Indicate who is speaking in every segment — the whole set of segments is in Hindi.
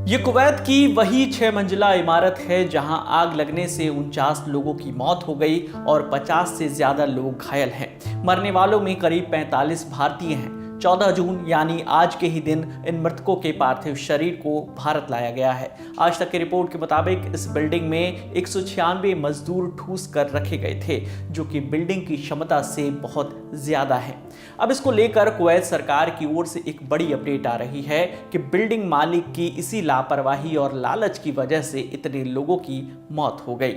Speaker 1: ये कुवैत की वही 6 मंजिला इमारत है जहां आग लगने से 49 लोगों की मौत हो गई और 50 से ज्यादा लोग घायल हैं। मरने वालों में करीब 45 भारतीय हैं। 14 जून यानी आज के ही दिन इन मृतकों के पार्थिव शरीर को भारत लाया गया है। आज तक की रिपोर्ट के मुताबिक इस बिल्डिंग में 196 मजदूर ठूस कर रखे गए थे, जो कि बिल्डिंग की क्षमता से बहुत ज्यादा है। अब इसको लेकर कुवैत सरकार की ओर से एक बड़ी अपडेट आ रही है कि बिल्डिंग मालिक की इसी लापरवाही और लालच की वजह से इतने लोगों की मौत हो गई।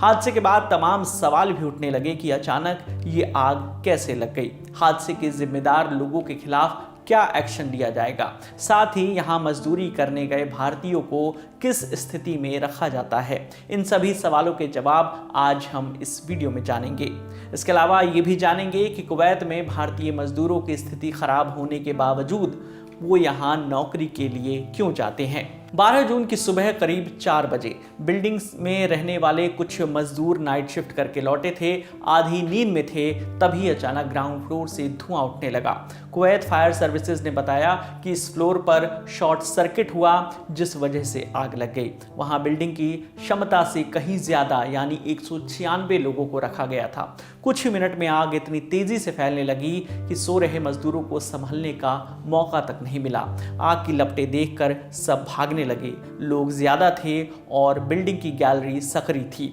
Speaker 1: हादसे के बाद तमाम सवाल भी उठने लगे कि अचानक ये आग कैसे लग गई, हादसे के जिम्मेदार लोगों के खिलाफ क्या एक्शन लिया जाएगा, साथ ही यहाँ मजदूरी करने गए भारतीयों को किस स्थिति में रखा जाता है। इन सभी सवालों के जवाब आज हम इस वीडियो में जानेंगे। इसके अलावा ये भी जानेंगे कि कुवैत में भारतीय मजदूरों की स्थिति खराब होने के बावजूद वो यहाँ नौकरी के लिए क्यों जाते हैं। 12 जून की सुबह करीब 4 बजे बिल्डिंग में रहने वाले कुछ मजदूर नाइट शिफ्ट करके लौटे थे, आधी नींद में थे, तभी अचानक ग्राउंड फ्लोर से धुआं उठने लगा। कुवैत फायर सर्विसेज ने बताया कि इस फ्लोर पर शॉर्ट सर्किट हुआ, जिस वजह से आग लग गई। वहां बिल्डिंग की क्षमता से कहीं ज्यादा यानी 196 लोगों को रखा गया था। कुछ ही मिनट में आग इतनी तेजी से फैलने लगी कि सो रहे मजदूरों को संभलने का मौका तक नहीं मिला। आग की लपटें देखकर सब भागने लगे। लोग ज्यादा थे और बिल्डिंग की गैलरी सकरी थी,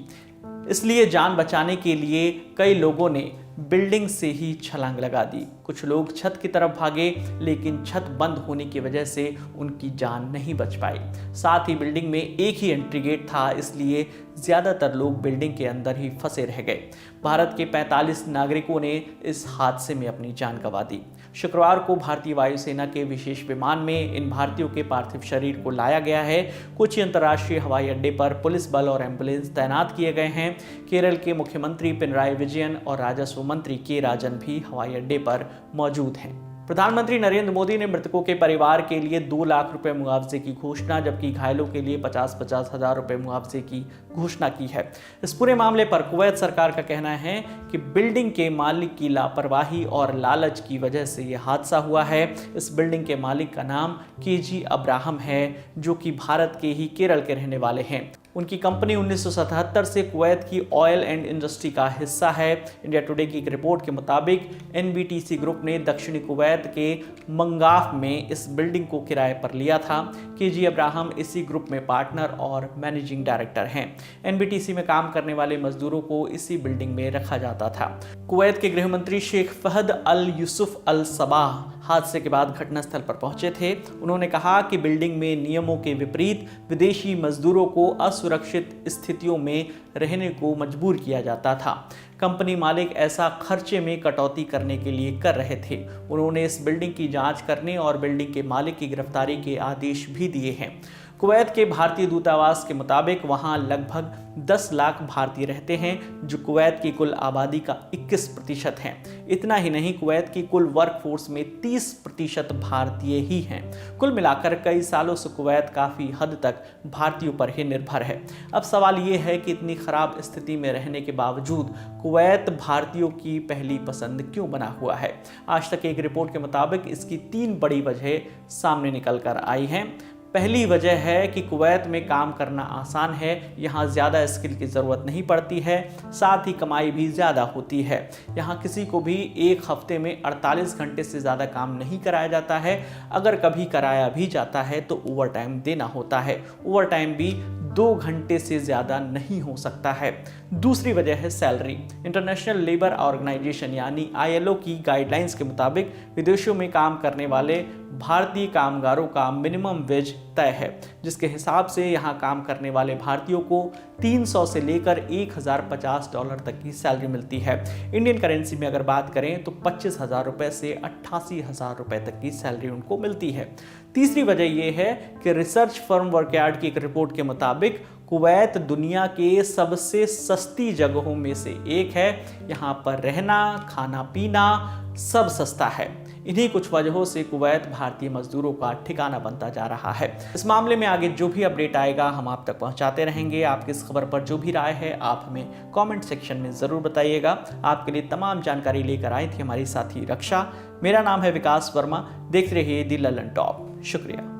Speaker 1: इसलिए जान बचाने के लिए कई लोगों ने बिल्डिंग से ही छलांग लगा दी। कुछ लोग छत की तरफ भागे, लेकिन छत बंद होने की वजह से उनकी जान नहीं बच पाई। साथ ही बिल्डिंग में एक ही एंट्री गेट था, इसलिए ज्यादातर लोग बिल्डिंग के अंदर ही फंसे रह गए। भारत के 45 नागरिकों ने इस हादसे में अपनी जान गंवा दी। शुक्रवार को भारतीय वायुसेना के विशेष विमान में इन भारतीयों के पार्थिव शरीर को लाया गया है। कोची अंतर्राष्ट्रीय हवाई अड्डे पर पुलिस बल और एम्बुलेंस तैनात किए गए हैं। केरल के मुख्यमंत्री पिनराई विजयन और राजस्व मंत्री के राजन भी हवाई अड्डे पर मौजूद हैं। प्रधानमंत्री नरेंद्र मोदी ने मृतकों के परिवार के लिए 2 लाख रुपए मुआवजे की घोषणा, जबकि घायलों के लिए 50-50 हजार रुपए मुआवजे की घोषणा की है। इस पूरे मामले पर कुवैत सरकार का कहना है कि बिल्डिंग के मालिक की लापरवाही और लालच की वजह से यह हादसा हुआ है। इस बिल्डिंग के मालिक का नाम केजी अब्राहम है, जो कि भारत के ही केरल के रहने वाले हैं। उनकी कंपनी 1977 से कुवैत की ऑयल एंड इंडस्ट्री का हिस्सा है। इंडिया टुडे की एक रिपोर्ट के मुताबिक एनबीटीसी ग्रुप ने दक्षिणी कुवैत के मंगाफ में इस बिल्डिंग को किराए पर लिया था। केजी अब्राहम इसी ग्रुप में पार्टनर और मैनेजिंग डायरेक्टर हैं। एनबीटीसी में काम करने वाले मजदूरों को इसी बिल्डिंग में रखा जाता था। कुवैत के गृह मंत्री शेख फहद अल यूसुफ अल सबाह हादसे के बाद घटनास्थल पर पहुंचे थे। उन्होंने कहा कि बिल्डिंग में नियमों के विपरीत विदेशी मजदूरों को असुरक्षित स्थितियों में रहने को मजबूर किया जाता था। कंपनी मालिक ऐसा खर्चे में कटौती करने के लिए कर रहे थे। उन्होंने इस बिल्डिंग की जांच करने और बिल्डिंग के मालिक की गिरफ्तारी के आदेश भी दिए हैं। कुवैत के भारतीय दूतावास के मुताबिक वहां लगभग 10 लाख भारतीय रहते हैं, जो कुवैत की कुल आबादी का 21% है। इतना ही नहीं, कुवैत की कुल वर्कफोर्स में 30% भारतीय ही हैं। कुल मिलाकर कई सालों से कुवैत काफ़ी हद तक भारतीयों पर ही निर्भर है। अब सवाल ये है कि इतनी खराब स्थिति में रहने के बावजूद कुवैत भारतीयों की पहली पसंद क्यों बना हुआ है। आज तक एक रिपोर्ट के मुताबिक इसकी 3 बड़ी वजह सामने निकल कर आई हैं। पहली वजह है कि कुवैत में काम करना आसान है, यहाँ ज़्यादा स्किल की ज़रूरत नहीं पड़ती है, साथ ही कमाई भी ज़्यादा होती है। यहाँ किसी को भी एक हफ्ते में 48 घंटे से ज़्यादा काम नहीं कराया जाता है। अगर कभी कराया भी जाता है तो ओवर टाइम देना होता है। ओवर टाइम भी 2 घंटे से ज़्यादा नहीं हो सकता है। दूसरी वजह है सैलरी। इंटरनेशनल लेबर ऑर्गेनाइजेशन यानी ILO की गाइडलाइंस के मुताबिक विदेशों में काम करने वाले भारतीय कामगारों का मिनिमम वेज तय है, जिसके हिसाब से यहाँ काम करने वाले भारतीयों को 300 से लेकर $1050 तक की सैलरी मिलती है। इंडियन करेंसी में अगर बात करें तो 25,000 रुपये से 88,000 रुपये तक की सैलरी उनको मिलती है। तीसरी वजह यह है कि रिसर्च फर्म वर्कयार्ड की एक रिपोर्ट के मुताबिक कुवैत दुनिया के सबसे सस्ती जगहों में से एक है। यहाँ पर रहना, खाना पीना सब सस्ता है। इन्हीं कुछ वजहों से कुवैत भारतीय मजदूरों का ठिकाना बनता जा रहा है। इस मामले में आगे जो भी अपडेट आएगा हम आप तक पहुंचाते रहेंगे। आपकी इस खबर पर जो भी राय है आप हमें कमेंट सेक्शन में ज़रूर बताइएगा। आपके लिए तमाम जानकारी लेकर आई थी हमारी साथी रक्षा। मेरा नाम है विकास वर्मा। देखते रहिए दी ललन टॉप। शुक्रिया।